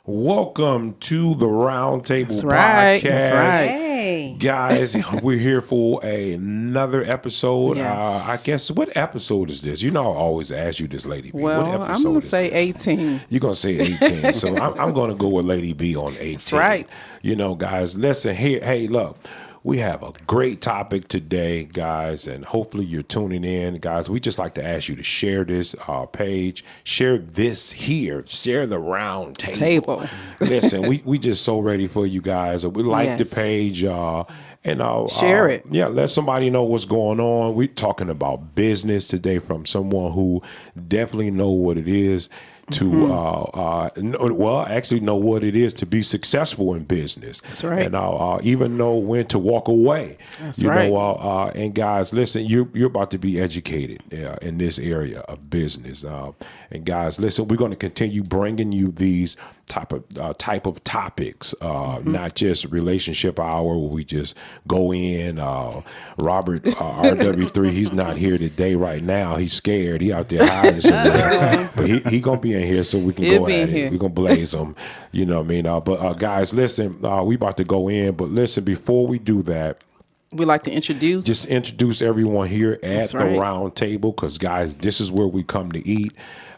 Welcome to the Roundtable Podcast. That's right. Hey. Guys, we're here for another episode. Yes. I guess, what episode is this? You know, I always ask you this, Lady B. Well, what I'm episode going to is say this? 18. You're going to say 18. So I'm going to go with Lady B on 18. That's right. You know, guys, listen here. Hey, look. We have a great topic today, guys, and hopefully you're tuning in. Guys, we just like to ask you to share this page, share this here, share the round table. Listen, we just so ready for you guys. We like the page, and share it. Yeah, let somebody know what's going on. We're talking about business today from someone who definitely know what it is to actually know what it is to be successful in business. That's right. And even know when to walk away. That's you right. know, and guys, listen, you're about to be educated in this area of business. And guys, listen, we're going to continue bringing you these type of topics, not just relationship hour where we just go in. Robert RW3, he's not here today right now. He's scared. He out there hiding somewhere. But he gonna be in here so we can go at it. We're gonna blaze him. You know what I mean? But guys, listen, we about to go in. But listen, before we do that, we like to introduce everyone here at the round table, because guys, this is where we come to eat.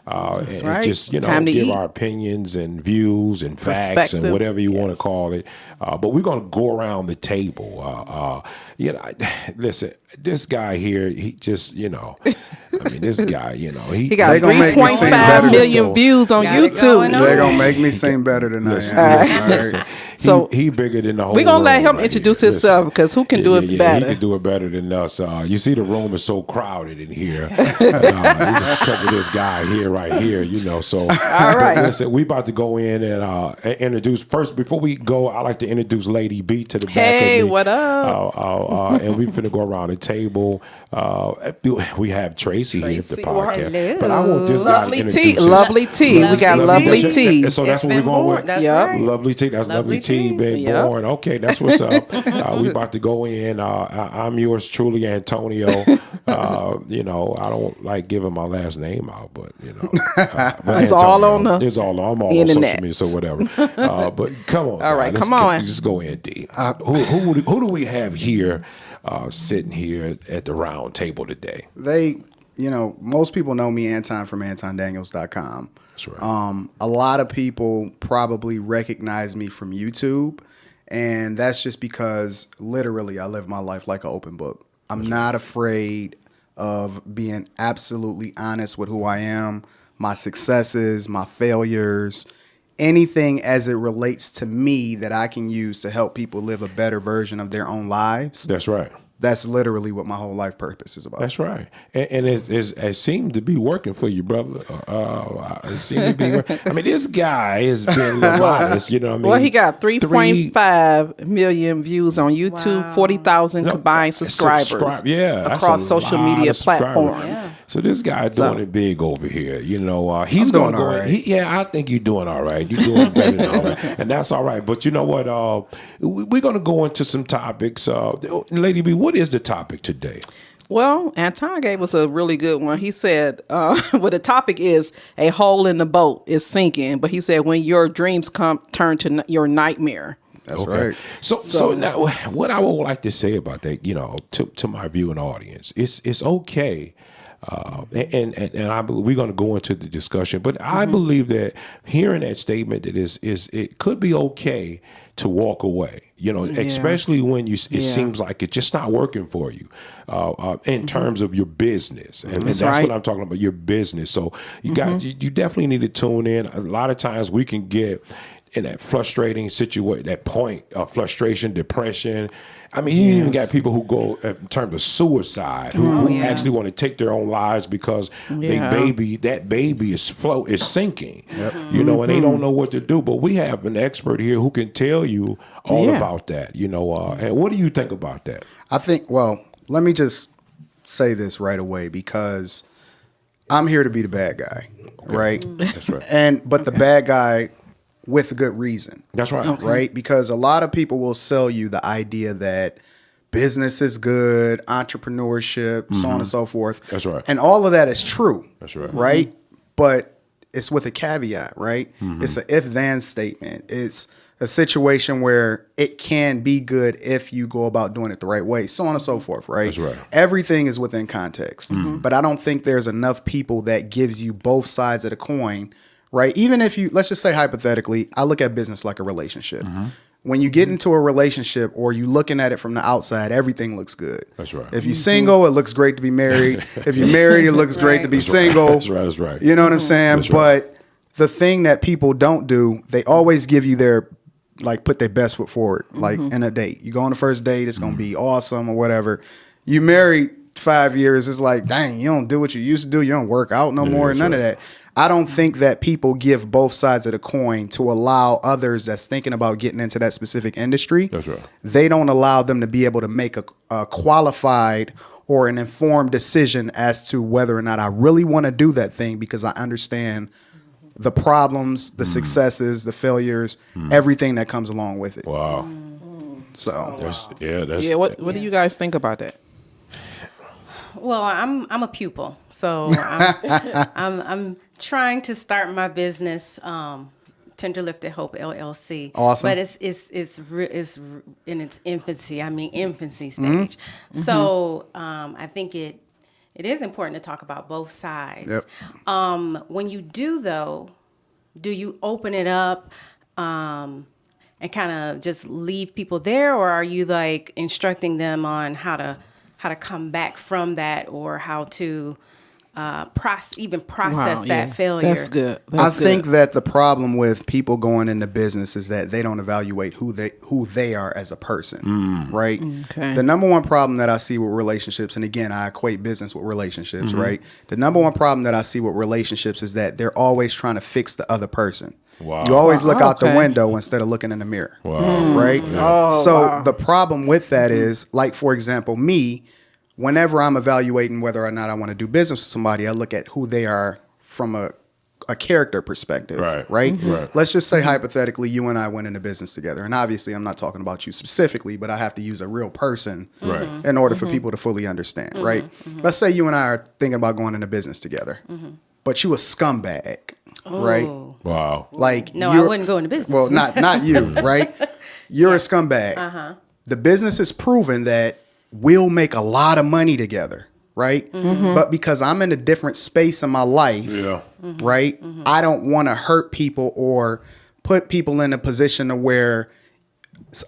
And just, you know, give our opinions and views and facts and whatever you want to call it. But we're going to go around the table. You know, listen, this guy here, he just, you know, I mean, this guy, you know, he got 3.5 million views on YouTube. They're going to make me sing better than I am. So he bigger than the whole We're going to let him right introduce here. himself, because who can do it better? He can do it better than us. You see, the room is so crowded in here. You just cover this guy here, right here, you know. So, all right. Listen, we about to go in and introduce. First, before we go, I like to introduce Lady B to the back of me. Hey, what up? And we finna go around the table. We have Tracy here at the podcast. Hello. But I want this guy to introduce Lovely T. We got Lovely T. So that's what we're going with? That's right. Lovely T. That's Lovely T been born. Okay, that's what's up. We about to go in. I'm yours truly, Antonio. You know, I don't like giving my last name out, but you know, it's all on the I'm all on social media, so whatever. But come on, all right, come on. Just go in, D. Who do we have here, sitting here at the round table today? You know, most people know me, Anton, from AntonDaniels.com. That's right. A lot of people probably recognize me from YouTube, and that's just because literally I live my life like an open book. I'm not afraid of being absolutely honest with who I am, my successes, my failures, anything as it relates to me that I can use to help people live a better version of their own lives. That's right. That's literally what my whole life purpose is about. That's right. And it seemed to be working for you, brother. It seemed to be I mean, this guy has been a little honest, you know what I mean? Well, he got 3.5 million views on YouTube, wow. 40,000 combined subscribers across social media platforms. Yeah. So this guy doing it big over here. You know, he's doing all right. I think you're doing all right. You're doing better than all right. And that's all right. But you know what? We're going to go into some topics. Lady B, what is the topic today? Well, Anton gave us a really good one. He said, well, the topic is a hole in the boat is sinking. But he said, when your dreams turn to your nightmare. That's right. So now, what I would like to say about that, you know, to my viewing audience, it's okay. And I believe we're going to go into the discussion, but I believe that hearing that statement that it could be okay to walk away, you know, especially when it seems like it's just not working for you in terms of your business. And that's what I'm talking about, your business. So you guys, you definitely need to tune in. A lot of times we can get in that frustrating situation, that point of frustration, depression. I mean, you even got people who go in terms of suicide, who actually want to take their own lives because that baby is sinking. Yep. You know, and they don't know what to do. But we have an expert here who can tell you all about that. You know, and what do you think about that? I think. Well, let me just say this right away, because I'm here to be the bad guy, right? That's right. But the bad guy with good reason. That's right. Right? Because a lot of people will sell you the idea that business is good, entrepreneurship, so on and so forth. That's right. And all of that is true. That's right. Right? But it's with a caveat, right? It's an if-then statement. It's a situation where it can be good if you go about doing it the right way, so on and so forth, right? That's right. Everything is within context. But I don't think there's enough people that gives you both sides of the coin, right? Even if you, let's just say hypothetically, I look at business like a relationship. When you get into a relationship or you looking at it from the outside, everything looks good. That's right. If you're single, it looks great to be married. If you're married, it looks great to be single. That's right. That's right. You know what I'm saying? That's right. But the thing that people don't do, they always give you their, like, put their best foot forward, like in a date. You go on the first date, it's going to be awesome or whatever. You married 5 years, it's like, dang, you don't do what you used to do. You don't work out no more, none of that. I don't think that people give both sides of the coin to allow others that's thinking about getting into that specific industry. That's right. They don't allow them to be able to make a qualified or an informed decision as to whether or not I really want to do that thing, because I understand the problems, the successes, the failures, everything that comes along with it. Wow. So Yeah, what do you guys think about that? Well, I'm a pupil, so I'm trying to start my business, Tender Lifted Hope LLC. Awesome. But it's in its infancy. I mean, infancy stage. So I think it is important to talk about both sides. Yep. When you do, though, do you open it up and kind of just leave people there, or are you like instructing them on how to come back from that, or how to process that failure? That's good. I think that the problem with people going into business is that they don't evaluate who they are as a person, right? Okay. The number one problem that I see with relationships, and again, I equate business with relationships, right? The number one problem that I see with relationships is that they're always trying to fix the other person. Wow. You always look out the Okay. window instead of looking in the mirror. Wow. Right? Oh, So wow. the problem with that is, like, for example, me, whenever I'm evaluating whether or not I want to do business with somebody, I look at who they are from a character perspective. Right. Right? Right. Let's just say hypothetically you and I went into business together. And obviously I'm not talking about you specifically, but I have to use a real person Right. in order for people to fully understand. Right? Let's say you and I are thinking about going into business together. But you a scumbag. Right? Oh. Wow. Like, No, I you're- wouldn't go into business. Well, not you, right? You're a scumbag. The business has proven that we'll make a lot of money together, right? But because I'm in a different space in my life, Yeah. right? I don't want to hurt people or put people in a position to where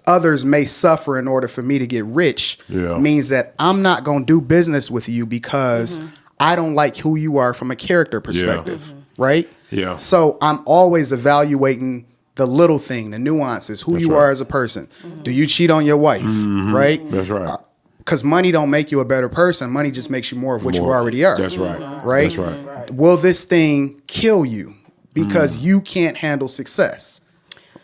others may suffer in order for me to get rich. Yeah. Means that I'm not going to do business with you because I don't like who you are from a character perspective, right? Yeah. So I'm always evaluating the little thing, the nuances, who That's you right. are as a person. Do you cheat on your wife, right? That's right. Because money don't make you a better person. Money just makes you more of what you More. already are. That's right. Right? That's right. Will this thing kill you because you can't handle success?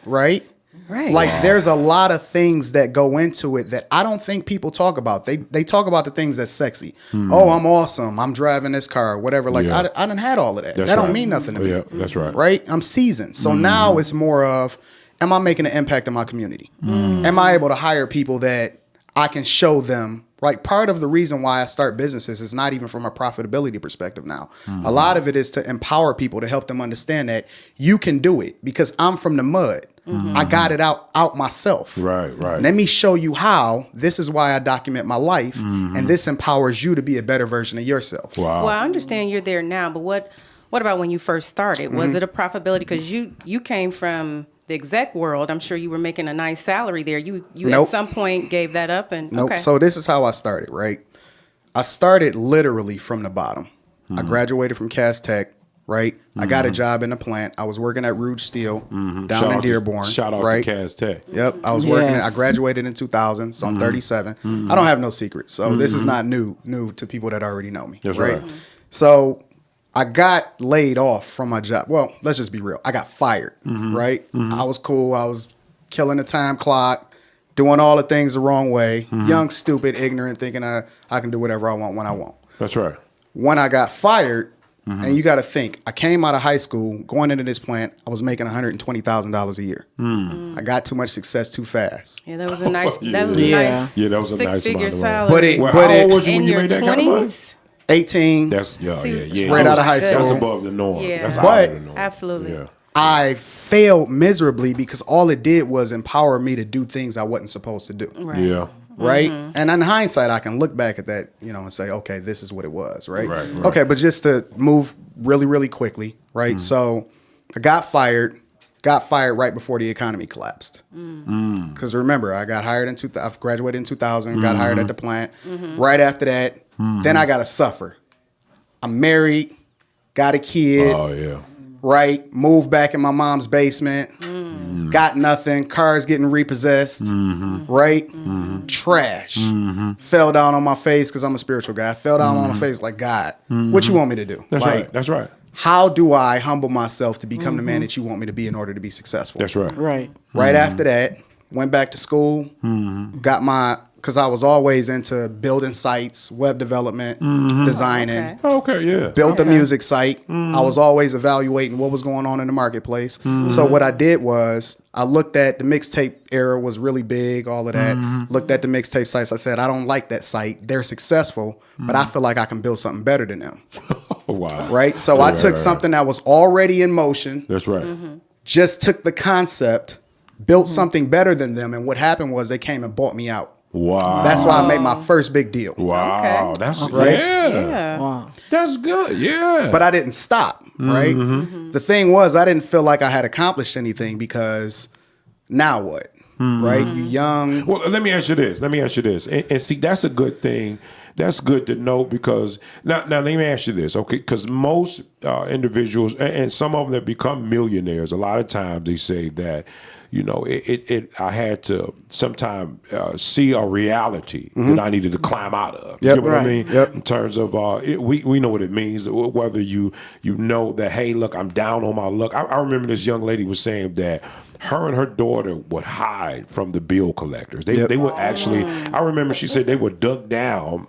Right? Right. Like, there's a lot of things that go into it that I don't think people talk about. They talk about the things that's sexy. Oh, I'm awesome. I'm driving this car, whatever. Like, Yeah. I done had all of that. That's That don't right. mean nothing to me. Yeah, that's right. Right? I'm seasoned. So now it's more of, am I making an impact in my community? Am I able to hire people that I can show them? Like, part of the reason why I start businesses is not even from a profitability perspective now. A lot of it is to empower people, to help them understand that you can do it, because I'm from the mud. I got it out myself. Right, right. Let me show you how. This is why I document my life, and this empowers you to be a better version of yourself. Wow. Well, I understand you're there now, but what about when you first started? Was it a profitability? Because you came from the exec world. I'm sure you were making a nice salary there. You Nope. at some point gave that up, and Nope. okay. So this is how I started, right? I started literally from the bottom. I graduated from Cass Tech, right? I got a job in the plant. I was working at Rouge Steel down in Dearborn. Shout out right? to Cass Tech. Yep, I was working. Yes. I graduated in 2000, so I'm 37. I don't have no secrets, so this is not new to people that already know me. That's right. right. So I got laid off from my job. Well, let's just be real. I got fired. Right. I was cool. I was killing the time clock, doing all the things the wrong way. Young, stupid, ignorant, thinking I can do whatever I want when I want. That's right. When I got fired, And you got to think, I came out of high school, going into this plant, I was making $120,000 a year. I got too much success too fast. Yeah, that was a nice. Yeah. That was a Yeah. nice. Yeah, that was a nice six-figure amount of money. salary. Well, But how old was you in when you your made that kind of money? 20s. 18. That's See, Right out of high school. That's above the norm. Yeah. That's But- out of the norm. Absolutely. Yeah. I failed miserably because all it did was empower me to do things I wasn't supposed to do. Right. Yeah. Right. And in hindsight, I can look back at that, and say, okay, this is what it was. Right. Right. Okay. But just to move really, really quickly. Right. So I got fired right before the economy collapsed. Because remember, I got hired I graduated in 2000, got hired at the plant. Right after that, then I got to suffer. I'm married, got a kid. Oh yeah. Right, moved back in my mom's basement, got nothing, cars getting repossessed, right? Trash. Fell down on my face because I'm a spiritual guy. Fell down on my face like, God, what you want me to do? That's Like, right. That's right. how do I humble myself to become the man that you want me to be in order to be successful? That's right. Right. Right after that, went back to school, got because I was always into building sites, web development, designing. Okay. Okay. Yeah. Built a music site. I was always evaluating what was going on in the marketplace. So what I did was I looked at the mixtape era was really big, all of that. Looked at the mixtape sites. I said, I don't like that site. They're successful, but I feel like I can build something better than them. Oh, wow. Right? So I took something that was already in motion, That's right. just took the concept, built something better than them. And what happened was they came and bought me out. Wow. That's why I made my first big deal. Wow. Okay. That's Right? Yeah. Wow. That's good. Yeah. But I didn't stop, right? The thing was, I didn't feel like I had accomplished anything because now what? Right? You young. Well, let me ask you this. And see, that's a good thing. That's good to know because now let me ask you this, okay? Because most individuals and some of them that become millionaires, a lot of times they say that, I had to sometimes see a reality that I needed to climb out of. Yep. You know what I mean? Yep. In terms of we know what it means. Whether you know that, hey, look, I'm down on my luck. I remember this young lady was saying that her and her daughter would hide from the bill collectors. They would actually. I remember she said they were dug down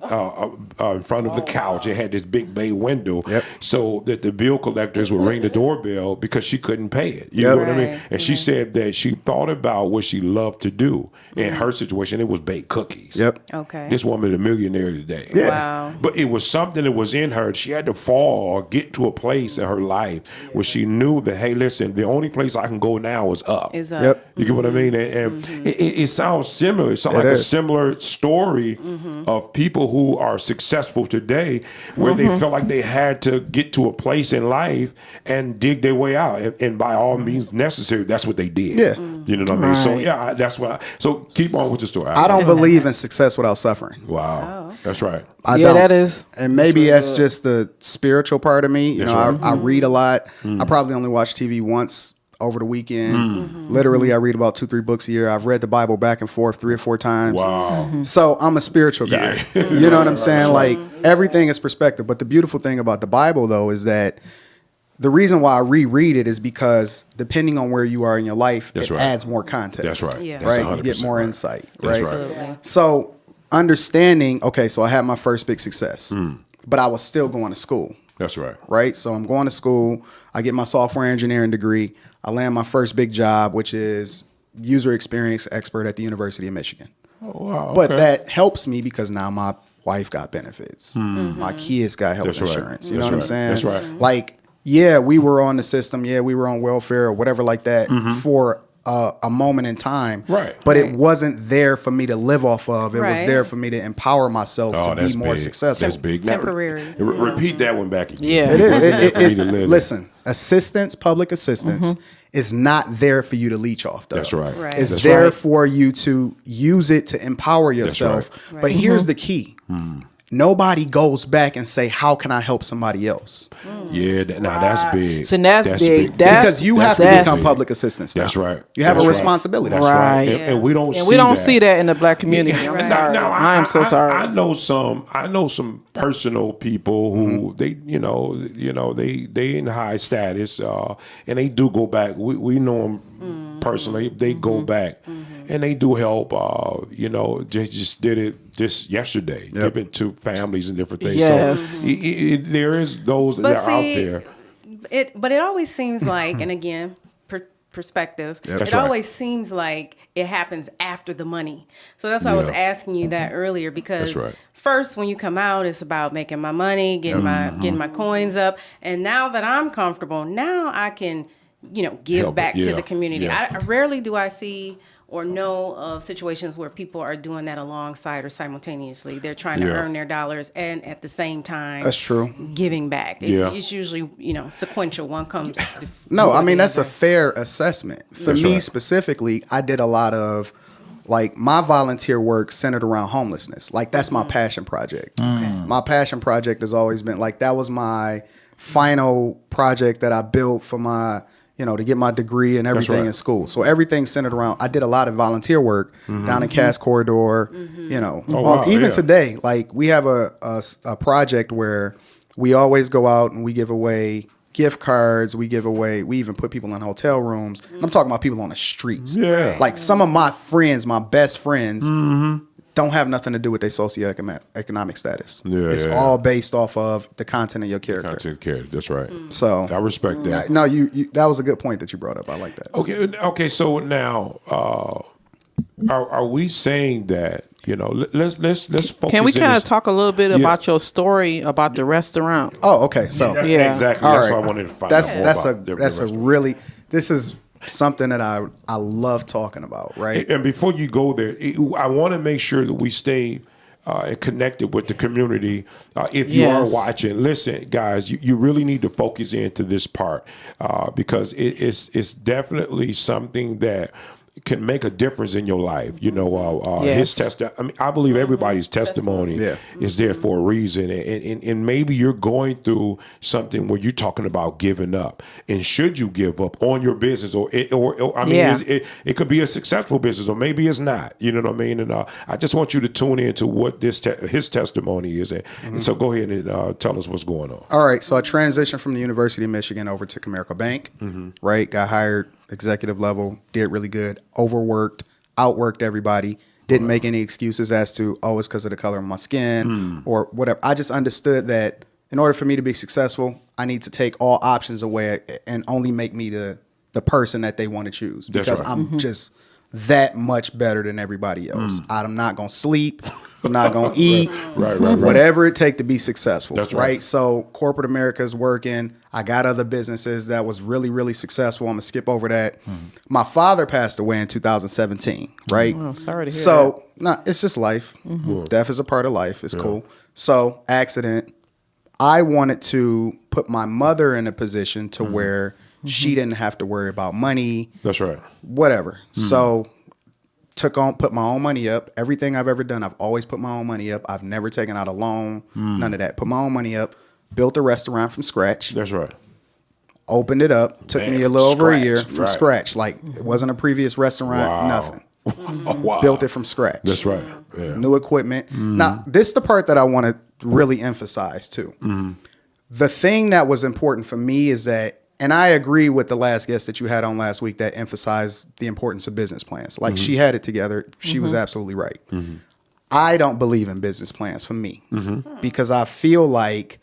in front of the couch. It had this big bay window, so that the bill collectors would ring the doorbell because she couldn't pay it. You know what I mean? Right. And she said that she thought about what she loved to do. In her situation, it was bake cookies. Yep. Okay. This woman is a millionaire today. Yeah. Wow. But it was something that was in her. She had to fall or get to a place in her life where she knew that, hey, listen, the only place I can go now is up. Is up. Yep. You get what I mean? And it sounds similar. It sounds like a is. similar story of people who are successful today where they felt like they had to get to a place in life and dig their way out. And by all means necessary, that's what they did. Yeah. You know what I mean? So, Right. yeah, that's what so keep on with the story. I don't believe in success without suffering. Wow. That's right. I Yeah, don't. that is. And maybe that's just the spiritual part of me. You That's know, right. I read a lot. I probably only watch TV once over the weekend. Literally, I read about 2-3 books a year. I've read the Bible back and forth 3 or 4 times. Wow. So I'm a spiritual guy. Yeah. You know what I'm saying? Like everything is perspective. But the beautiful thing about the Bible, though, is that the reason why I reread it is because depending on where you are in your life, That's it right. adds more context. That's right. Yeah. That's Right? You get 100% more right. insight. That's Right? right. Absolutely. So understanding, okay, so I had my first big success, but I was still going to school. That's right. Right? So I'm going to school. I get my software engineering degree. I land my first big job, which is user experience expert at the University of Michigan. Oh, wow. But okay. that helps me because now my wife got benefits. My kids got health That's right. insurance. You know That's what I'm right. saying? That's right. Like, yeah, we were on the system. Yeah, we were on welfare or whatever like that for a moment in time. Right. But it wasn't there for me to live off of. It was Right. there for me to empower myself Oh, to that's be more big. successful. That's big. Now, Temporary. repeat that one back again. Yeah. It wasn't there is. for me to live. Listen, assistance, public assistance is not there for you to leech off, though. That's right. Right. It's That's there right. for you to use it to empower yourself. right. But here's the key. Nobody goes back and say, how can I help somebody else? Yeah, now that's big. So that's big. That's- Because you have to that's become big. public assistance now. That's right. You have That's a right. responsibility. That's right. Right. And we don't And see we don't that. see that in the black community. Yeah. I'm Now- sorry. now, I am so sorry. I know some personal people who they they in high status and they do go back. We know them personally. They go back and they do help. Just did it just yesterday, giving to families and different things. Yes. So there is those that are out there. But it always seems like, and again, perspective, That's it right. always seems like it happens after the money. So that's why I was asking you that earlier, because That's right. first when you come out, it's about making my money, getting my coins up, and now that I'm comfortable, now I can give Help back it. to Yeah. the community. Yeah. I rarely do I see or know of situations where people are doing that alongside or simultaneously. They're trying to earn their dollars and at the same time That's true. giving back. Yeah. It's usually, sequential. One comes No, before I mean, the that's a other. fair assessment. For That's me right. specifically, I did a lot of, like, my volunteer work centered around homelessness. Like, that's my passion project. My passion project has always been, like, that was my final project that I built for my, to get my degree and everything right. in school. So everything centered around, I did a lot of volunteer work down in Cass Corridor, wow, even yeah. today, like, we have a project where we always go out and we give away gift cards. We even put people in hotel rooms. And I'm talking about people on the streets. Yeah. Like, some of my friends, my best friends, don't have nothing to do with their socioeconomic status. Yeah, it's yeah. all based off of the content of your character. Content care. That's right. So I respect that. no, you that was a good point that you brought up. I like that. Okay. So now, are we saying that let's focus? Can we in kind this- of talk a little bit about your story about the restaurant? Oh, okay. So Yeah. Exactly. all That's right. why I wanted to find out more about the restaurant. really, this is something that I love talking about, right? And before you go there, I want to make sure that we stay connected with the community. If you Yes. are watching, listen, guys, you really need to focus into this part because it's definitely something that can make a difference in your life. His I believe everybody's testimony is there for a reason, and maybe you're going through something where you're talking about giving up, and should you give up on your business, or it could be a successful business, or maybe it's not. You know what I mean? And I just want you to tune in to what his testimony is, and so go ahead and tell us what's going on. All right. So I transitioned from the University of Michigan over to Comerica Bank, right? Got hired executive level, did really good, overworked, outworked everybody, didn't make any excuses as to, it's because of the color of my skin or whatever. I just understood that in order for me to be successful, I need to take all options away and only make me the person that they want to choose, because right. I'm just that much better than everybody else. I'm not going to sleep. I'm not going to eat. Right. Whatever it take to be successful. That's right. So corporate America is working. I got other businesses that was really, really successful. I'm going to skip over that. My father passed away in 2017, right? Oh, sorry to hear So, it's just life. Death is a part of life. It's cool. So, accident. I wanted to put my mother in a position to where she didn't have to worry about money. That's right. Whatever. So, put my own money up. Everything I've ever done, I've always put my own money up. I've never taken out a loan, none of that. Put my own money up, built a restaurant from scratch, That's right. opened it up. Took Man, me a from little over a scratch, year from right. scratch. Like, it wasn't a previous restaurant, Wow. nothing. Wow. Built it from scratch. That's right. Yeah. New equipment. Now, this is the part that I want to really emphasize too. The thing that was important for me is that, and I agree with the last guest that you had on last week that emphasized the importance of business plans. Like, she had it together. She was absolutely right. I don't believe in business plans for me because I feel like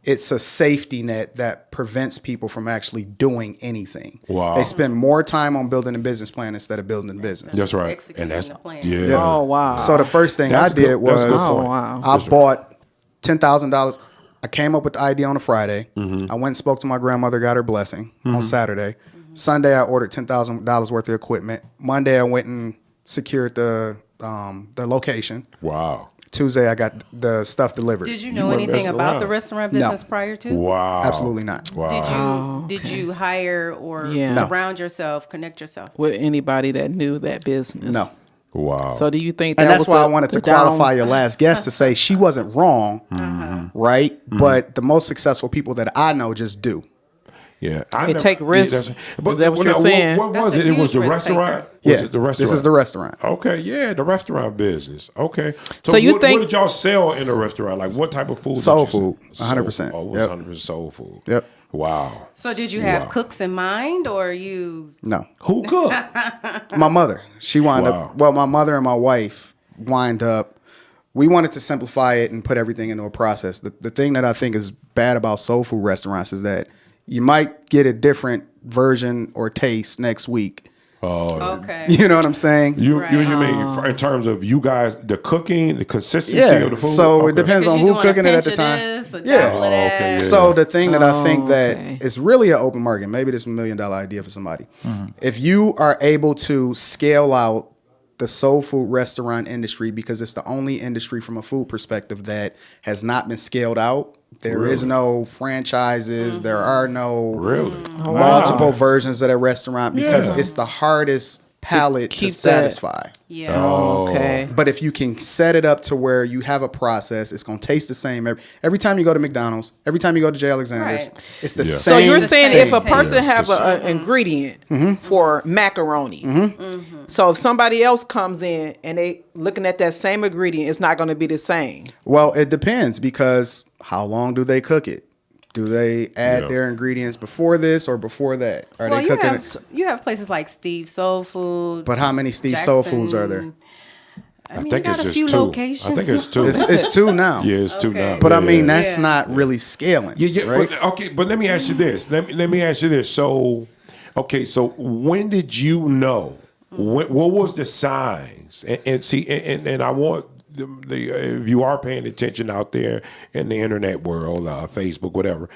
it's a safety net that prevents people from actually doing anything. Wow. They spend more time on building a business plan instead of building a business. That's right. Executing the plan. Yeah. Oh, wow. So the first thing That's I did good. That's a good was point. Oh, wow. I bought $10,000. I came up with the idea on a Friday. I went and spoke to my grandmother, got her blessing on Saturday. Sunday, I ordered $10,000 worth of equipment. Monday, I went and secured the location. Wow. Tuesday, I got the stuff delivered. Did you know weren't anything messing about around. the restaurant No. business prior to? Wow. Absolutely not. Wow. Did you hire or Yeah. No. surround yourself, connect yourself? With anybody that knew that business. No. Wow. So do you think that And that's was why the- I wanted the to qualify down- your last guest to say she wasn't wrong, right? But the most successful people that I know just do. Yeah, It take risks. But Is that what you're saying? What was That's it? a It was huge the risk restaurant. taker. Was it the restaurant? This is the restaurant. Okay, yeah, the restaurant business. Okay, So you what, think- what did y'all sell in the restaurant? Like what type of food? Soul did you food, sell? 100%. Oh, it was Yep. 100% soul food. Yep. Wow. So did you have cooks in mind, or you? No, Who cooked? my mother. She wound Wow. up. Well, my mother and my wife wind up. We wanted to simplify it and put everything into a process. The thing that I think is bad about soul food restaurants is that you might get a different version or taste next week. Oh, Okay. You know what I'm saying? you Right. mean in terms of you guys, the cooking, the consistency Yeah. of the food? So it Okay. depends on Because you who doing a cooking it at the pinch of time. this, a Yeah. double of Oh, okay, that. yeah. So the thing that I think that okay. is really an open market, maybe this is $1 million idea for somebody. If you are able to scale out the soul food restaurant industry, because it's the only industry from a food perspective that has not been scaled out. There is no franchises. There are no Really? multiple versions of that restaurant because Yeah. it's the hardest palate to keep that- satisfy. Yeah. Oh. Okay. But if you can set it up to where you have a process, it's going to taste the same every time you go to McDonald's, every time you go to J. Alexander's, Right. it's the Yeah. So same. you're saying thing. if a person Yeah, have it's an ingredient for macaroni, so if somebody else comes in and they looking at that same ingredient, it's not going to be the same. Well, it depends because how long do they cook it? Do they add Yeah. their ingredients before this or before that? Are Well, they you cooking have it? you have places like Steve Soul Food. But how many Steve Soul Foods are there? I mean, think you got it's a just few two. locations. I think it's two. It's two now. Yeah, it's two Okay. now. But Yeah, I mean, yeah. that's not really scaling. Yeah, right? but, okay, but let me ask you this. Let me ask you this. So, okay, so when did you know? What was the signs? And see, and I want the if you are paying attention out there in the internet world, Facebook, whatever,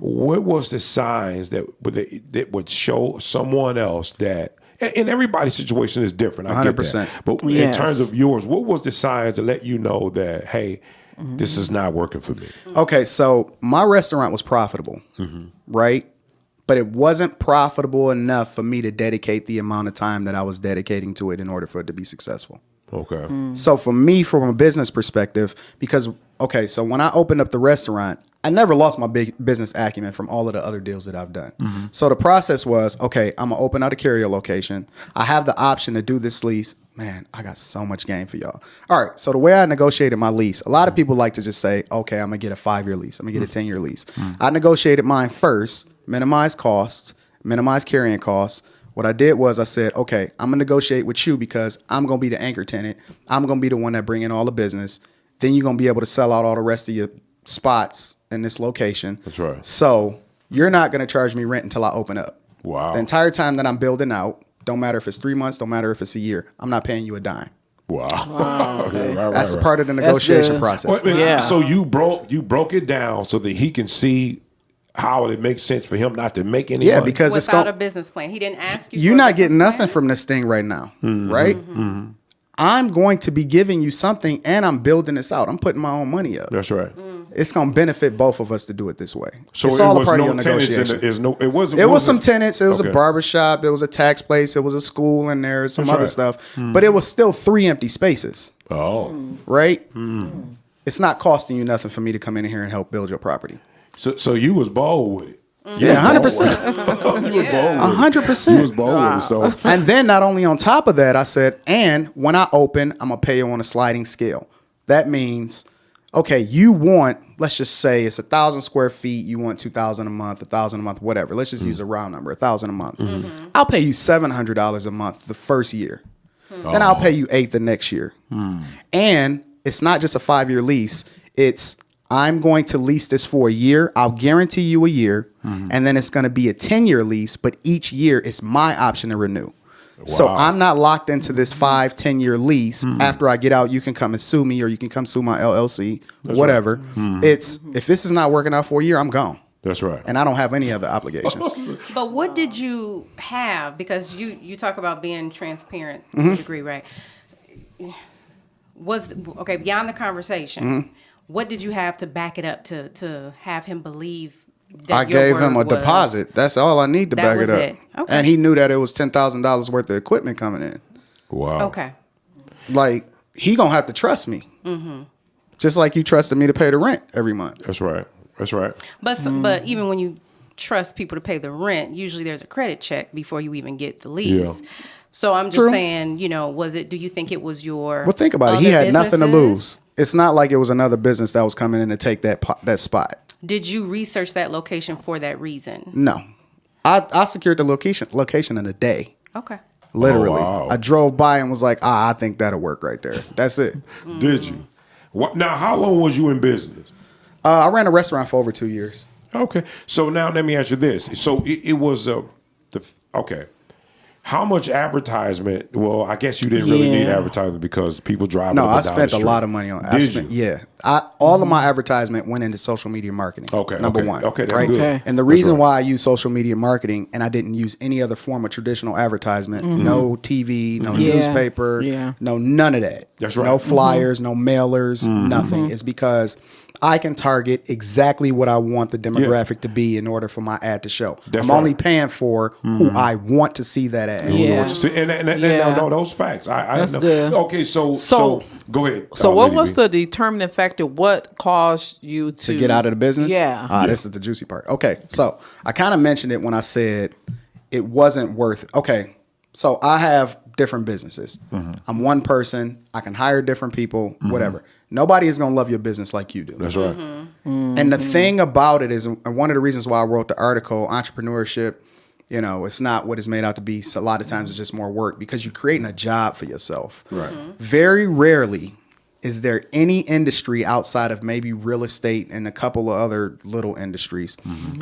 what was the signs that would show someone else that? And everybody's situation is different. I get 100%. that. But in Yes. terms of yours, what was the signs to let you know that, hey, this is not working for me? Okay, so my restaurant was profitable, right? But it wasn't profitable enough for me to dedicate the amount of time that I was dedicating to it in order for it to be successful. Okay. So for me, from a business perspective, because, okay, so when I opened up the restaurant, I never lost my big business acumen from all of the other deals that I've done. So the process was, okay, I'm going to open out a carrier location. I have the option to do this lease. Man, I got so much game for y'all. All right, so the way I negotiated my lease, a lot of people like to just say, okay, I'm going to get a 5-year lease. I'm going to get a 10-year lease. I negotiated mine first, minimize costs, minimize carrying costs. What I did was I said, okay, I'm going to negotiate with you because I'm going to be the anchor tenant. I'm going to be the one that bring in all the business. Then you're going to be able to sell out all the rest of your spots in this location. That's right. So you're not going to charge me rent until I open up. Wow. The entire time that I'm building out, don't matter if it's 3 months, don't matter if it's a year, I'm not paying you a dime. Wow. okay. Right, That's right, a part of the That's negotiation good. process. Wait, Yeah. So you broke it down so that he can see how it makes sense for him not to make any Yeah, money. because it's Without going a business plan. He didn't ask you. you're for a not business getting nothing plan? from this thing right now, right? I'm going to be giving you something, and I'm building this out. I'm putting my own money up. That's right. It's going to benefit both of us to do it this way. So it's it all a was part of no your tenants in negotiation. it wasn't. It was some tenants. It was Okay. a barbershop. It was a tax place. It was a school in there. Some That's other right. stuff. But it was still 3 empty spaces, Oh, right? It's not costing you nothing for me to come in here and help build your property. so you was bold with it. Yeah, 100%. You was bold with it. 100%. You was bold with it. So And then not only on top of that, I said, and when I open, I'm going to pay you on a sliding scale. That means, okay, you want, let's just say it's 1,000 square feet. You want 2,000 a month, 1,000 a month, whatever. Let's just use a round number, 1,000 a month. I'll pay you $700 a month the first year. Then I'll pay you $800 the next year. And it's not just a 5-year lease. It's, I'm going to lease this for a year. I'll guarantee you a year. And then it's going to be a 10-year lease. But each year it's my option to renew. So Wow. I'm not locked into this 5-10-year lease. After I get out, you can come and sue me, or you can come sue my LLC, whatever. It's, if this is not working out for a year, I'm gone. that's right. And I don't have any other obligations. But what did you have? Because you talk about being transparent to a degree, right? Okay, beyond the conversation, what did you have to back it up to have him believe that I your gave him a word was- deposit. That's all I need to That back it was up. it. Okay. And he knew that it was $10,000 worth of equipment coming in. Wow. Okay. Like, he gonna have to trust me. Just like you trusted me to pay the rent every month. That's right. That's right. But even when you trust people to pay the rent, usually there's a credit check before you even get the lease. Yeah. So I'm just True. saying, you know, do you think it was your Well, think about it. He other had nothing to businesses? lose. It's not like it was another business that was coming in to take that spot. Did you research that location for that reason? No. I secured the location in a day. Okay. Literally. Oh, wow. I drove by and was like, I think that'll work right there. That's it. Did you? What, now, how long was you in business? I ran a restaurant for over 2 years. Okay. So now let me ask you this. So it was okay. How much advertisement? Well, I guess you didn't really Yeah. need advertisement because people drive. No, up I and down spent the a street. lot of money on it. Did you? Yeah. All of my advertisement went into social media marketing. Okay, Number okay, one. okay, that's right? good. Okay. And the That's reason right. why I use social media marketing and I didn't use any other form of traditional advertisement, no TV, no Yeah. newspaper, Yeah. no none of that. That's right. No flyers, no mailers, nothing. It's because I can target exactly what I want the demographic to be in order for my ad to show. That's I'm only right. paying for who I want to see that ad. Yeah. And Yeah. no, those facts. I That's know. good. Okay, so go ahead. So what Lady was B. the determining factor? What caused you to To get out of the business? Yeah. This is the juicy part. Okay. So I kind of mentioned it when I said it wasn't worth it. Okay. So I have different businesses. I'm one person. I can hire different people, whatever. Nobody is going to love your business like you do. That's right. And the thing about it is, and one of the reasons why I wrote the article, Entrepreneurship, you know, it's not what it's made out to be. So a lot of times it's just more work because you're creating a job for yourself. Right. Very rarely is there any industry outside of maybe real estate and a couple of other little industries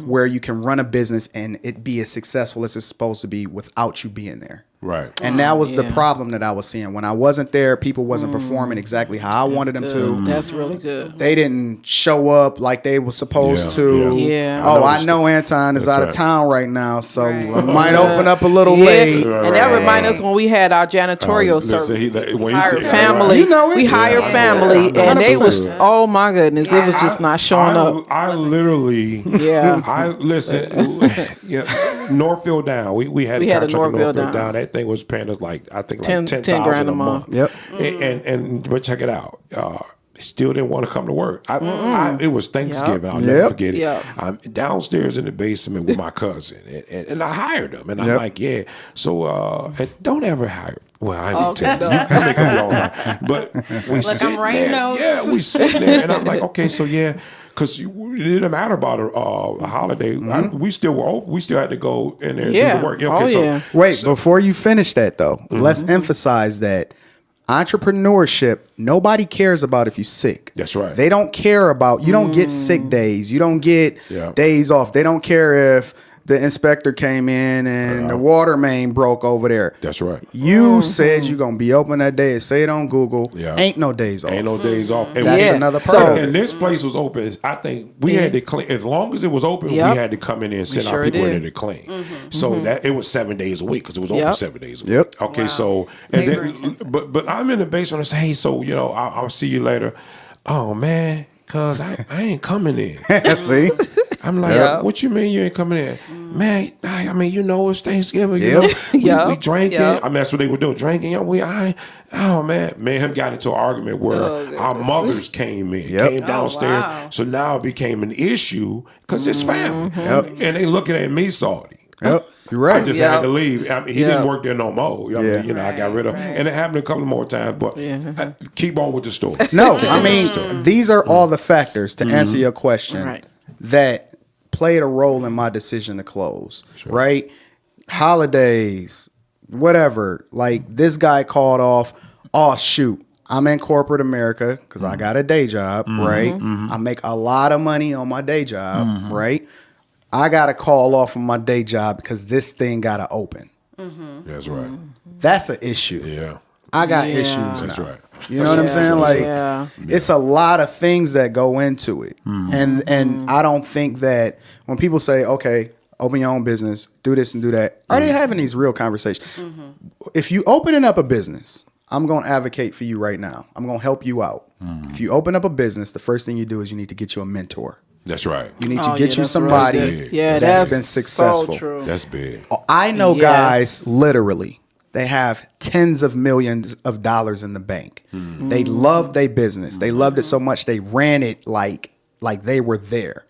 where you can run a business and it be as successful as it's supposed to be without you being there. Right. And that was the Yeah. problem that I was seeing. When I wasn't there, people wasn't performing exactly how I wanted them to. That's really good. They didn't show up like they were supposed Yeah, to. yeah. Oh, I noticed know Anton is That's out right. of town right now, so Right. I might open up a little Yeah. late. And that reminds us when we had our janitorial Listen, service. when Hired you- family. You know it. We hired Yeah. family, Yeah. and they was 100%. oh my goodness, it was just not showing up. I literally, Yeah. I listen. Northfield down. We had We a had a contract with Northfield Northfield down. down. That thing was paying us like I think like 10 $10,000 grand a month. Yep. And but check it out. Still didn't want to come to work. It was Thanksgiving. I'll Yep. never forget it. Yep. I'm downstairs in the basement with my cousin, and I hired him. And I'm Yep. like, yeah. So and don't ever hire. Well, I ain't Okay, tell you. You make them all right. But we sitting writing there. notes. Yeah, we sitting there, and I'm like, okay, so yeah, because it didn't matter about a holiday. We still were open. We still had to go in there and Yeah. do the work. Okay, Oh, so, yeah. Wait, before you finish that though, let's emphasize that entrepreneurship, nobody cares about if you're sick. That's right. They don't care about, you don't get sick days. You don't get Yeah. days off. They don't care if the inspector came in and the water main broke over there. That's right. You said you're going to be open that day. Say it on Google. Yeah. Ain't no days off. Ain't no days off. And That's Yeah. another So- part of And it. this place was open. I think we had to clean. As long as it was open, Yep. we had to come in there and send our sure people in did. there to clean. So that it was 7 days a week because it was open Yep. 7 days a week. Yep. Okay, Wow. so and Labor then, intensive. but I'm in the basement and say, hey, so I'll see you later. Oh man, cause I ain't coming in. See? I'm like, Yeah. what you mean you ain't coming in? Man, I mean, it's Thanksgiving. You Yep. know, Yep. we drinking. Yep. I mean, that's what they were doing, drinking. Oh man, him got into an argument where our mothers came in, Yep. came downstairs. wow. So now it became an issue because it's family, Yep. and they looking at me salty. Yep. You're right. I just Yep. had to leave. I mean, he Yep. didn't work there no more. I mean, Yeah. I got rid of, and it happened a couple more times. But keep on with the story. No, I mean, these are all the factors to answer your question Right. that played a role in my decision to close, right? Holidays, whatever. Like this guy called off, oh, shoot. I'm in corporate America because I got a day job, right? I make a lot of money on my day job, right? I got to call off from my day job because this thing got to open. That's right. That's an issue. Yeah, I got Yeah. issues that's now. right. You know what I'm saying? Like, Yeah. it's a lot of things that go into it, and I don't think that when people say, "Okay, open your own business, do this and do that," are they having these real conversations? If you opening up a business, I'm going to advocate for you right now. I'm going to help you out. If you open up a business, the first thing you do is you need to get you a mentor. That's right. You need to Oh, get yeah, you that's somebody really good. Yeah, that's that's been successful. So true. That's big. I know Yes. guys literally, they have tens of millions of dollars in the bank. They love their business. They loved it so much they ran it like like they were there.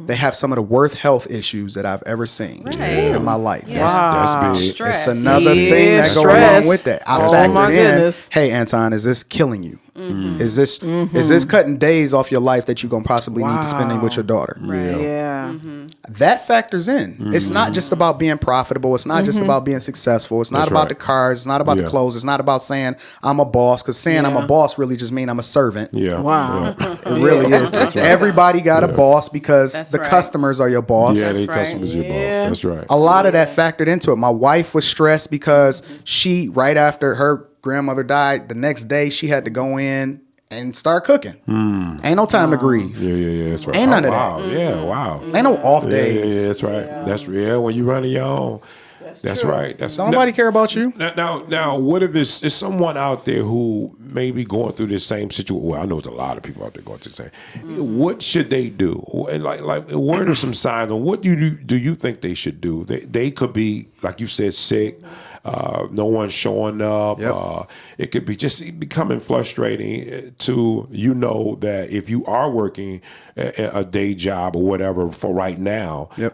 They have some of the worst health issues that I've ever seen in my life. Yeah. That's big. Stress. It's another thing that goes stress. along with that. I Oh, factored my in, goodness. hey, Anton, is this killing you? Is this cutting days off your life that you're going to possibly need to spend with your daughter? Yeah. That factors in. It's not just about being profitable. It's not just about being successful. It's not That's about right. the cars. It's not about the clothes. It's not about saying I'm a boss, because saying I'm a boss really just means I'm a servant. Yeah. Wow. Yeah. It really is. Everybody got a boss because That's the right. customers are your boss. Yeah, they right. customers your boss. That's right. A lot of that factored into it. My wife was stressed because she, right after her grandmother died, the next day she had to go in and start cooking. Ain't no time to grieve. Yeah, that's right. Ain't none of wow. that. Yeah, wow. Ain't no off Yeah, days. that's right. That's real. When you running your own. That's right. That's Don't nobody care about you. Now, what if it's someone out there who may be going through this same situation? Well, I know there's a lot of people out there going through the same. What should they do? And like, what are some signs? Or what do you think they should do? They could be, like you said, sick. No one's showing up. Yep. It could be just becoming frustrating to that if you are working a day job or whatever for right now, and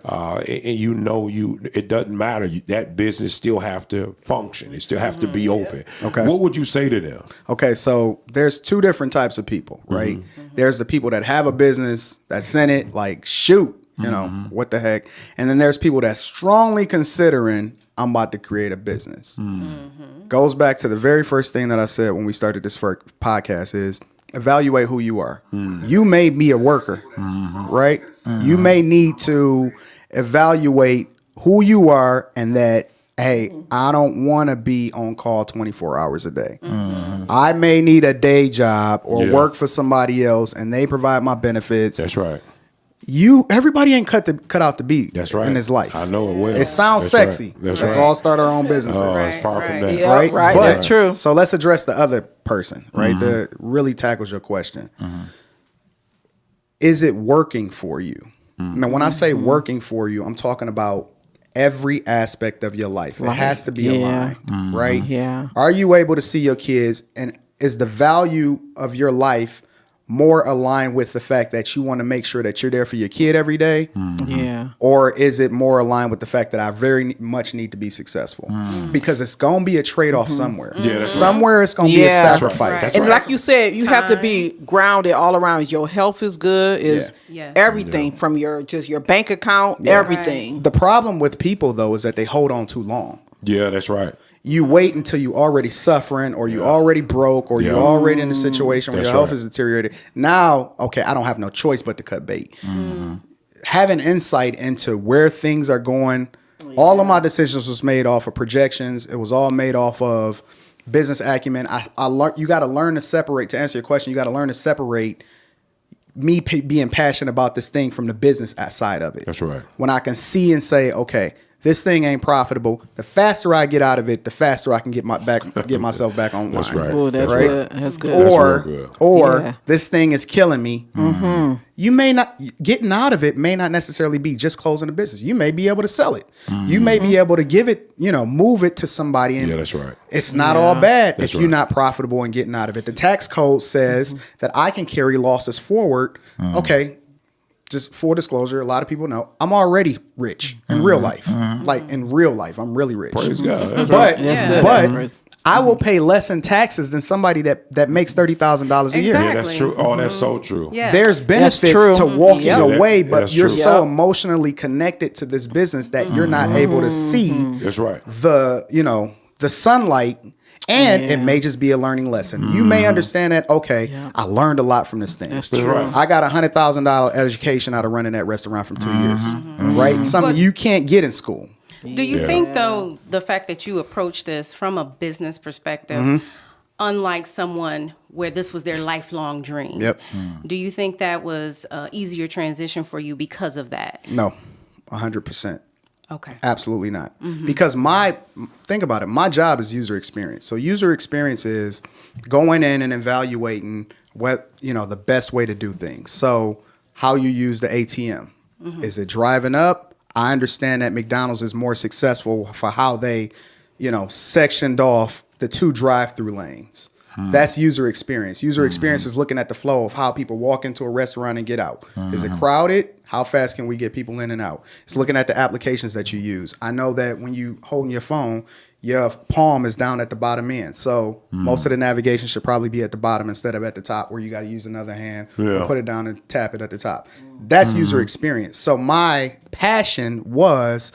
it doesn't matter. That business still have to function. It still have to be open. Okay. What would you say to them? Okay, so there's two different types of people, right? There's the people that have a business that's in it, like, shoot, what the heck? And then there's people that's strongly considering, I'm about to create a business. Goes back to the very first thing that I said when we started this first podcast is evaluate who you are. You may be a worker, right? You may need to evaluate who you are and that, hey, I don't want to be on call 24 hours a day. I may need a day job or work for somebody else and they provide my benefits. That's right. Everybody ain't cut out to be in this life. I know it will. It sounds That's sexy. Right. That's Let's right. all start our own businesses. Oh, it's far from that. Yeah, Right? right. But, That's true. So let's address the other person, right? That really tackles your question. Is it working for you? Now, when I say working for you, I'm talking about every aspect of your life. It has to be aligned, right? Yeah. Are you able to see your kids, and is the value of your life more aligned with the fact that you want to make sure that you're there for your kid every day? Yeah. Or is it more aligned with the fact that I very much need to be successful? Because it's going to be a trade-off somewhere. Yeah, that's somewhere it's going to be a Yeah. sacrifice. Right. That's And right. like you said, you have to be grounded all around. Your health is good, is Yeah. everything from your bank account, everything. The problem with people, though, is that they hold on too long. Yeah, that's right. You wait until you already suffering or you already broke or you're already in a situation where That's your health right. is deteriorated. Now, okay, I don't have no choice but to cut bait. Having insight into where things are going, all of my decisions was made off of projections. It was all made off of business acumen. You got to learn to separate, to answer your question, you got to learn to separate me being passionate about this thing from the business side of it. That's right. When I can see and say, okay, this thing ain't profitable. The faster I get out of it, the faster I can get myself back online. That's right. Oh, that's Right? good. That's good. real good. Or Yeah. this thing is killing me. You may not, getting out of it may not necessarily be just closing the business. You may be able to sell it. You may be able to give it, move it to somebody. And Yeah, that's right. it's not all bad That's if you're right. not profitable and getting out of it. The tax code says that I can carry losses forward. Okay. Just full disclosure, a lot of people know I'm already rich in real life. Like in real life, I'm really rich. Praise God. That's But right. but I will pay less in taxes than somebody that makes $30,000 a year. Yeah, that's true. Oh, that's so true. Yeah. There's benefits true. to walking Yeah. away, but That's you're true. so Yep. emotionally connected to this business that you're not able to see That's right. the sunlight. And it may just be a learning lesson. You may understand that, okay, I learned a lot from this thing. That's That's true. right. I got a $100,000 education out of running that restaurant from 2 years, right? Something you can't get in school. Do you think, though, the fact that you approach this from a business perspective, unlike someone where this was their lifelong dream, Yep. do you think that was an easier transition for you because of that? No, 100%. Okay. Absolutely not. Because think about it, my job is user experience. So user experience is going in and evaluating the best way to do things. So how you use the ATM. Is it driving up? I understand that McDonald's is more successful for how they, sectioned off the 2 drive-through lanes. That's user experience. User experience is looking at the flow of how people walk into a restaurant and get out. Is it crowded? How fast can we get people in and out? It's looking at the applications that you use. I know that when you holding your phone, your palm is down at the bottom end. So most of the navigation should probably be at the bottom instead of at the top where you got to use another hand or put it down and tap it at the top. That's user experience. So my passion was,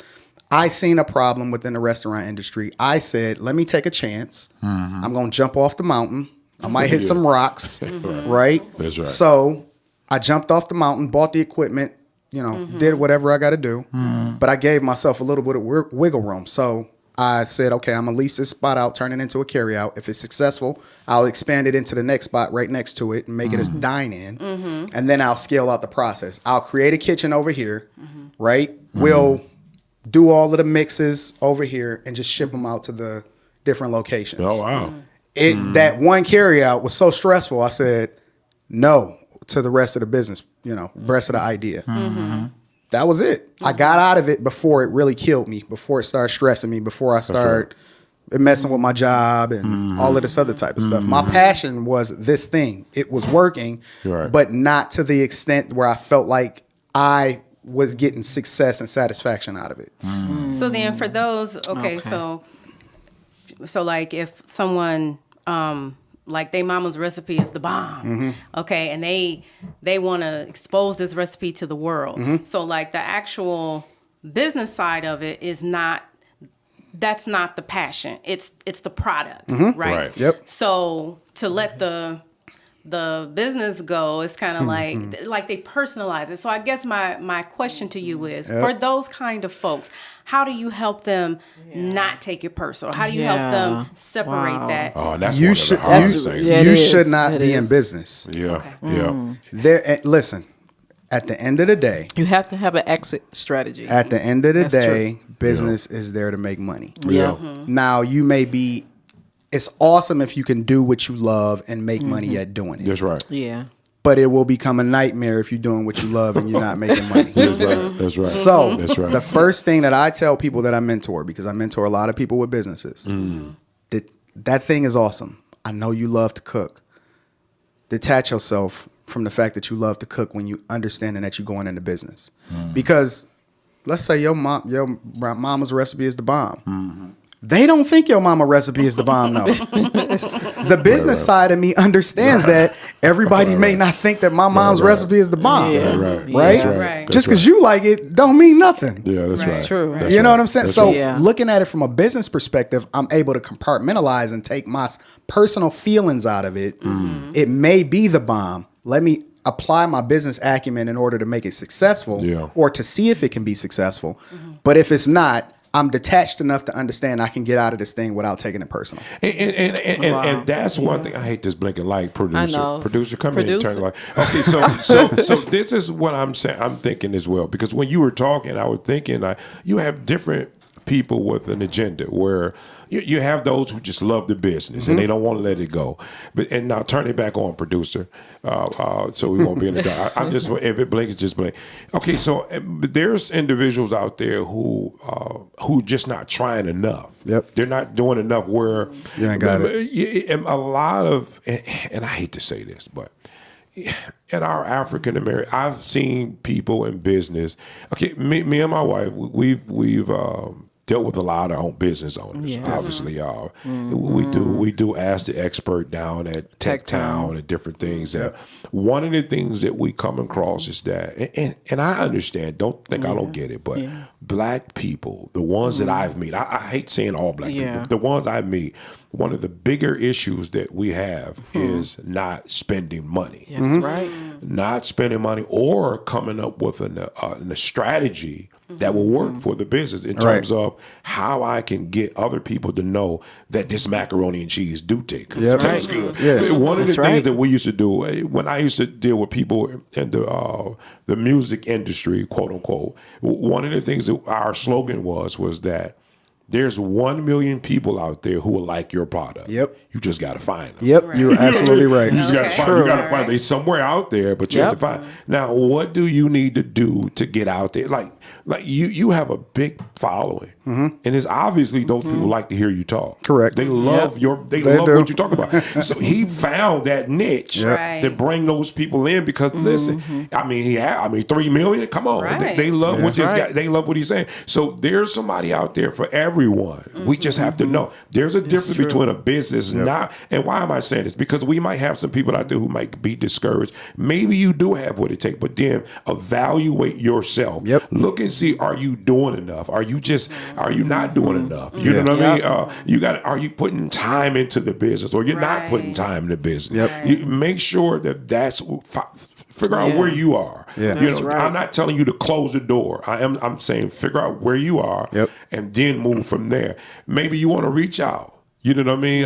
I seen a problem within the restaurant industry. I said, let me take a chance. I'm going to jump off the mountain. I might hit some rocks, right? That's right. So I jumped off the mountain, bought the equipment, did whatever I got to do. But I gave myself a little bit of wiggle room. So I said, okay, I'm going to lease this spot out, turn it into a carryout. If it's successful, I'll expand it into the next spot right next to it and make it a dine-in. And then I'll scale out the process. I'll create a kitchen over here, right? We'll do all of the mixes over here and just ship them out to the different locations. Oh, wow. That one carryout was so stressful, I said no to the rest of the business, rest of the idea. That was it. I got out of it before it really killed me, before it started stressing me, before I started messing with my job and all of this other type of stuff. My passion was this thing. It was working, but not to the extent where I felt like I was getting success and satisfaction out of it. So then for those, so like if someone, like they mama's recipe is the bomb, okay, and they want to expose this recipe to the world. So like the actual business side of it is not, that's not the passion. It's the product, right? Yep. So to let the business go is kind of like they personalize it. So I guess my question to you is, for those kind of folks, how do you help them not take it personal? How do you help them separate that? Oh, that's You one should of the hardest things. you should not be in business. Listen, at the end of the day, You have to have an exit strategy. at the end of the That's day, business is there to make money. Yeah. Now you may be, it's awesome if you can do what you love and make money at doing it. That's right. Yeah. But it will become a nightmare if you're doing what you love and you're not making money. That's right. That's right. So That's right. the first thing that I tell people that I mentor, because I mentor a lot of people with businesses, that thing is awesome. I know you love to cook. Detach yourself from the fact that you love to cook when you understanding that you're going into business. Because let's say your mama's recipe is the bomb. They don't think your mama recipe is the bomb, though. The business side of me understands that everybody may not think that my mom's recipe is the bomb. Yeah. Right. Just because you like it don't mean nothing. Yeah, that's right. That's true. That's You know right. what I'm saying? That's So right. looking at it from a business perspective, I'm able to compartmentalize and take my personal feelings out of it. It may be the bomb. Let me apply my business acumen in order to make it successful or to see if it can be successful. But if it's not, I'm detached enough to understand I can get out of this thing without taking it personal. And that's one thing. I hate this blinking light, producer. I know. Producer, come in and turn the light. Okay, so this is what I'm saying. I'm thinking as well, because when you were talking, I was thinking you have different people with an agenda where you have those who just love the business and they don't want to let it go. And now turn it back on, producer, so we won't be in the dark. I'm just, if it blinks, just blink. Okay, so there's individuals out there who just not trying enough. Yep. They're not doing enough where You ain't got it. and a lot of, and I hate to say this, but in our African American, I've seen people in business. Okay, me and my wife, we've dealt with a lot of our own business owners. Yes. Obviously, we do ask the expert down at Tech Town and different things. One of the things that we come across is that, and I understand. Don't think I don't get it, but black people, the ones that I've met, I hate saying all black people. The ones I meet, one of the bigger issues that we have is not spending money. That's right. Not spending money or coming up with a strategy that will work for the business in terms of how I can get other people to know that this macaroni and cheese do take. It tastes good. Yeah. One of the things that we used to do when I used to deal with people in the music industry, quote unquote, one of the things that our slogan was that There's 1 million people out there who will like your product. Yep. You just got to find them. Yep, you're absolutely right. You just got to find. You got to find. Right. They somewhere out there, but you have to find. Now, what do you need to do to get out there? Like you have a big following, and it's obviously those people like to hear you talk. Correct. They love They love what you talk about. So he found that niche to bring those people in because listen, I mean, 3 million. Come on, Right. they love what this guy. They love what he's saying. So there's somebody out there for everyone. We just have to know there's a difference between a business not. And why am I saying this? Because we might have some people out there who might be discouraged. Maybe you do have what it takes, but then evaluate yourself. Yep. Look and see, are you doing enough? Are you not doing enough? You know what I mean? Are you putting time into the business, or you're not putting time in the business? Yep. You make sure that's figure out where you are. Yeah. You know, I'm not telling you to close the door. I'm saying figure out where you are and then move from there. Maybe you want to reach out. You know what I mean?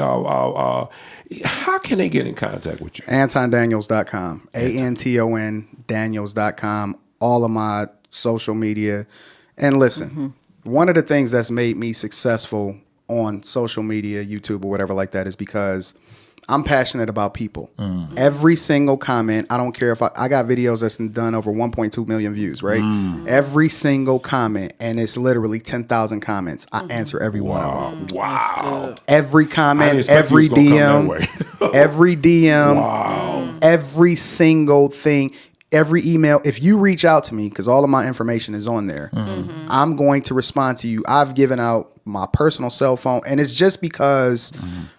How can they get in contact with you? AntonDaniels.com. ANTON Daniels.com. All of my social media. And listen, one of the things that's made me successful on social media, YouTube or whatever like that, is because I'm passionate about people. Every single comment, I don't care if I got videos that's done over 1.2 million views, right? Every single comment, and it's literally 10,000 comments. I answer every one of them. Wow. Every comment, every DM, every DM, every single thing. Every email, if you reach out to me, because all of my information is on there, I'm going to respond to you. I've given out my personal cell phone, and it's just because,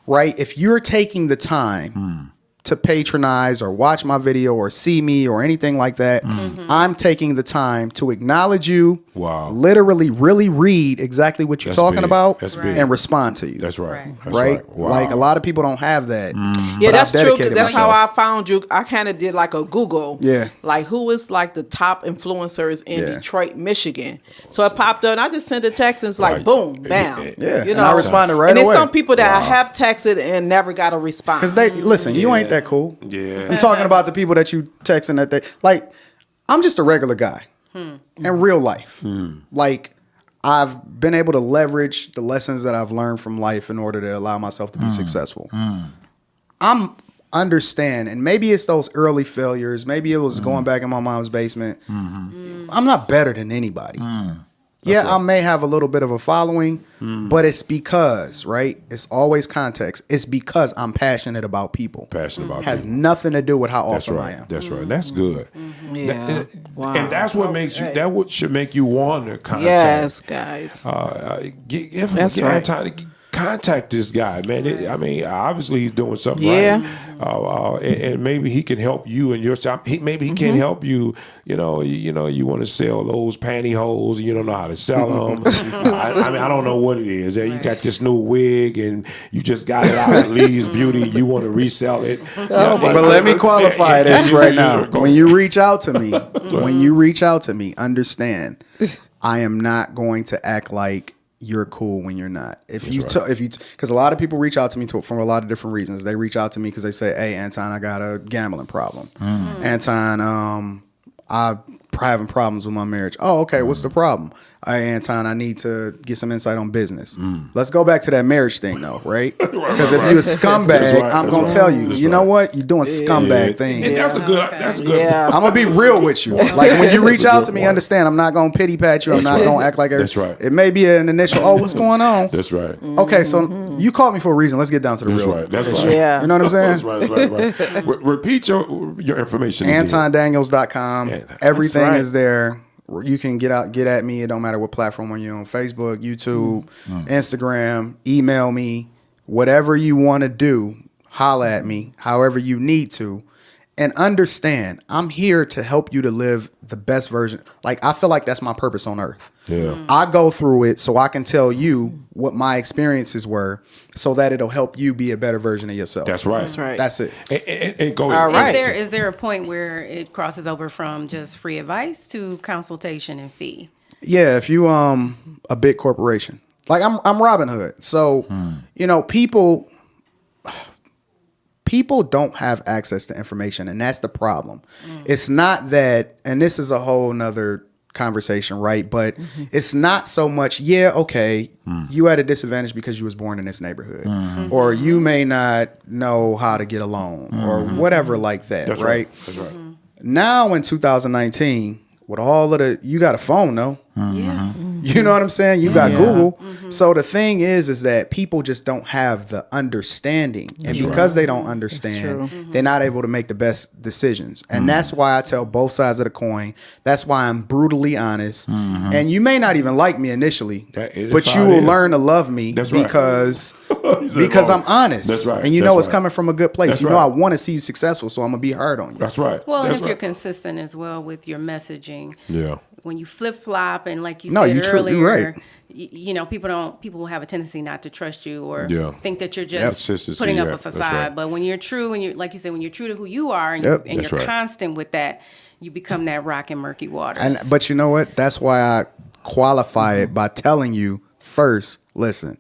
right, if you're taking the time to patronize or watch my video or see me or anything like that, I'm taking the time to acknowledge you, literally really read exactly what you're talking about and respond to you. That's right. That's right? Wow. Like a lot of people don't have that. Yeah, that's true. That's myself. how I found you. I kind of did like a Google. Yeah. Like who is like the top influencers in Detroit, Michigan. So it popped up and I just sent a text and it's like boom, bam. Yeah. You And I responded right and away. And there's some people that I have texted and never got a response. Because they listen, you ain't that cool. Yeah. I'm talking about the people that you texting that they like. I'm just a regular guy in real life. Like I've been able to leverage the lessons that I've learned from life in order to allow myself to be successful. I'm understand, and maybe it's those early failures. Maybe it was going back in my mom's basement. I'm not better than anybody. Yeah, I may have a little bit of a following, but it's because, right? It's always context. It's because I'm passionate about people. Passionate about Has people. nothing to do with how That's awesome right. I am. That's right. That's good. Yeah. And that's what makes you. That what should make you want to contact. Yes, guys. That's right. Time to contact this guy, man. I mean, obviously he's doing something right. And maybe he can help you in your shop. Maybe he can help you. You want to sell those pantyhose. You don't know how to sell them. I mean, I don't know what it is. You got this new wig, and you just got it out of Lee's Beauty. You want to resell it. But let me qualify this right now. When you reach out to me, understand, I am not going to act like you're cool when you're not. Because a lot of people reach out to me for a lot of different reasons. They reach out to me because they say, "Hey, Anton, I got a gambling problem. Anton, I'm having problems with my marriage." Oh, okay. What's the problem? Hey, Anton, I need to get some insight on business. Let's go back to that marriage thing, though, right? Because if you're a scumbag, I'm gonna tell you. You know what? You're doing scumbag things. And that's a good. Yeah. I'm gonna be real with you. Like when you reach out to me, understand I'm not gonna pity pat you. I'm not gonna act like That's right. It may be an initial, oh, what's going on? That's right. Okay, so you called me for a reason. Let's get down to the That's real. right. That's right. Yeah. You know what I'm saying? That's right. Repeat your information. AntonDaniels.com. Everything right. is there. You can get at me. It don't matter what platform you're on. Facebook, YouTube, Instagram, email me. Whatever you want to do, holla at me however you need to. And understand, I'm here to help you to live the best version. Like, I feel like that's my purpose on earth. Yeah. I go through it so I can tell you what my experiences were so that it'll help you be a better version of yourself. That's right. That's right. That's it. And go All right. Is there a point where it crosses over from just free advice to consultation and fee? Yeah, if you a big corporation. Like I'm Robin Hood. So, people don't have access to information, and that's the problem. It's not that, and this is a whole nother conversation, right? But it's not so much, okay, you at a disadvantage because you was born in this neighborhood, or you may not know how to get a loan, or whatever like that, That's right? That's right. Now in 2019, with all of you got a phone, though. Yeah. You know what I'm saying? You got Google. So the thing is that people just don't have the understanding. And because they don't understand, they're not able to make the best decisions. And that's why I tell both sides of the coin. That's why I'm brutally honest. And you may not even like me initially, but you will learn to love me because I'm honest. That's right. And you know it's coming from a good place. You know I want to see you successful, so I'm going to be hard on you. That's right. Well, That's and if you're consistent as well with your messaging. Yeah. When you flip flop and like you No, said earlier, you're right. you know, people have a tendency not to trust you or think that you're just Consistency, putting up a that's facade. right. But when you're true and you like you said, when you're true to who you are and, Yep. and That's you're right. constant with that, you become that rock in murky waters. But you know what? That's why I qualify it by telling you first, listen,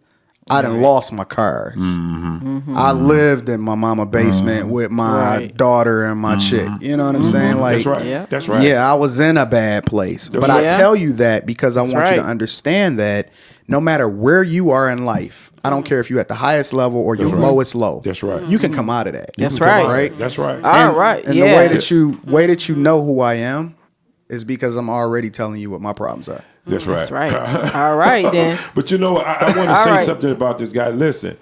I done lost my cars. I lived in my mama basement with my daughter and my chick. You know what I'm saying? Like, That's right. Yeah. That's right. Yeah, I was in a bad place. But I tell you that because I want you to understand that no matter where you are in life, I don't care if you're at the highest level or your lowest low. That's right. You can come out of that. That's right. Right? That's right. All right. And the way that you know who I am is because I'm already telling you what my problems are. That's right. That's right. All right, then. But you know what? I want to say right. something about this guy. Listen,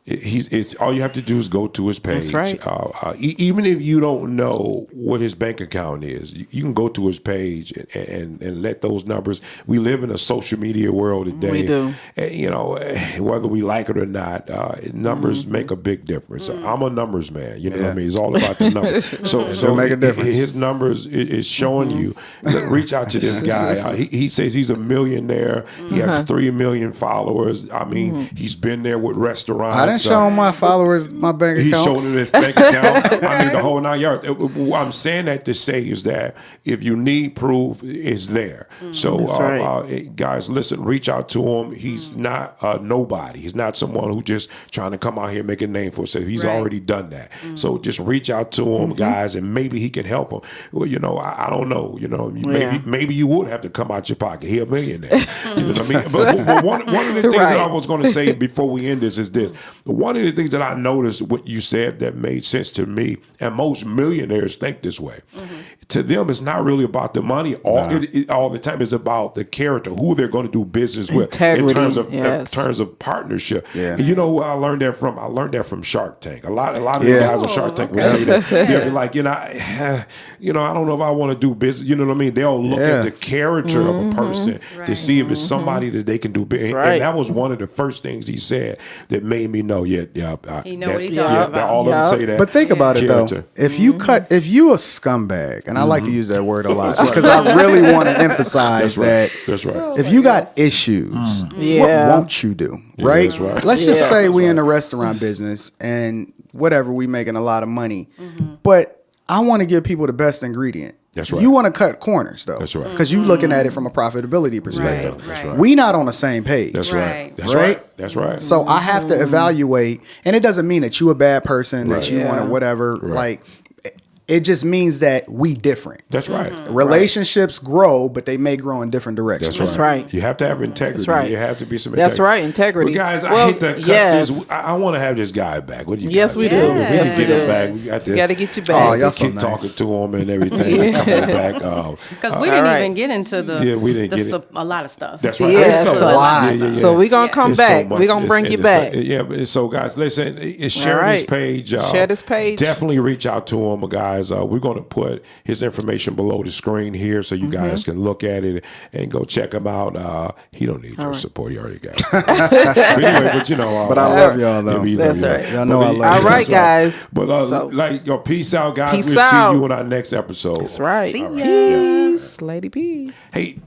it's all you have to do is go to his page. That's right. Even if you don't know what his bank account is, you can go to his page and let those numbers. We live in a social media world today. We do. And, you know, whether we like it or not, numbers make a big difference. I'm a numbers man. You know what I mean? It's all about the numbers. So make a difference. His numbers is showing you. Look, reach out to this guy. He says he's a millionaire. He has 3 million followers. I mean, he's been there with restaurants. I didn't show my followers my bank account. He's showing his bank account. I mean, the whole 9 yards. What I'm saying that to say is that if you need proof, it's there. So, guys, listen, reach out to him. He's not nobody. He's not someone who just trying to come out here and make a name for himself. He's already done that. So just reach out to him, guys, and maybe he can help him. Well, you know, I don't know. You know, maybe you would have to come out your pocket. He a millionaire. You know what I mean? But one of the things that I was going to say before we end this is this. One of the things that I noticed what you said that made sense to me, and most millionaires think this way. To them, it's not really about the money. All the time is about the character, who they're going to do business with in terms of partnership. Yeah. And you know where I learned that from? I learned that from Shark Tank. A lot of the guys on Shark Tank will say that. They'll be like, I don't know if I want to do business. You know what I mean? They'll look at the character of a person to see if it's somebody that they can do business. And that was one of the first things he said that made me know. He know what he's talking about. All of them say that. But think about it though. If you if you a scumbag, and I like to use that word a lot because I really want to emphasize that. That's right. If you got issues, what won't you do? Right? That's right. Let's just say we in the restaurant business and whatever, we making a lot of money, but I want to give people the best ingredient. That's right. You want to cut corners though. That's right. Because you looking at it from a profitability perspective. Right, that's right. We not on the same page. That's right. That's right. right. That's right. So I have to evaluate, and it doesn't mean that you a bad person, that you want to whatever. Like, it just means that we different. That's right. Relationships grow, but they may grow in different directions. That's right. You have to have integrity. That's right. You have to be some integrity. That's right, integrity. But guys, I hate to cut this. I want to have this guy back. What do you guys we think? do. Yes, We get do. him back. We got to get you back. Oh, y'all so keep nice. talking to him and everything. Come on back. Because we didn't even get into a lot of stuff. That's right. Yeah, It's so- lot. So we're going to come It's so back. much. We're going to bring you back. Yeah. So guys, listen. Share this page. Share this page. Definitely reach out to him, guys. We're going to put his information below the screen here so you guys can look at it and go check him out. He don't need your support. He already got it. But anyway, But I love y'all though. That's right. Y'all know I love you. All right, guys. But peace out, guys. Peace We'll out. see you in our next episode. That's right. See ya. Peace. Lady B. Hey.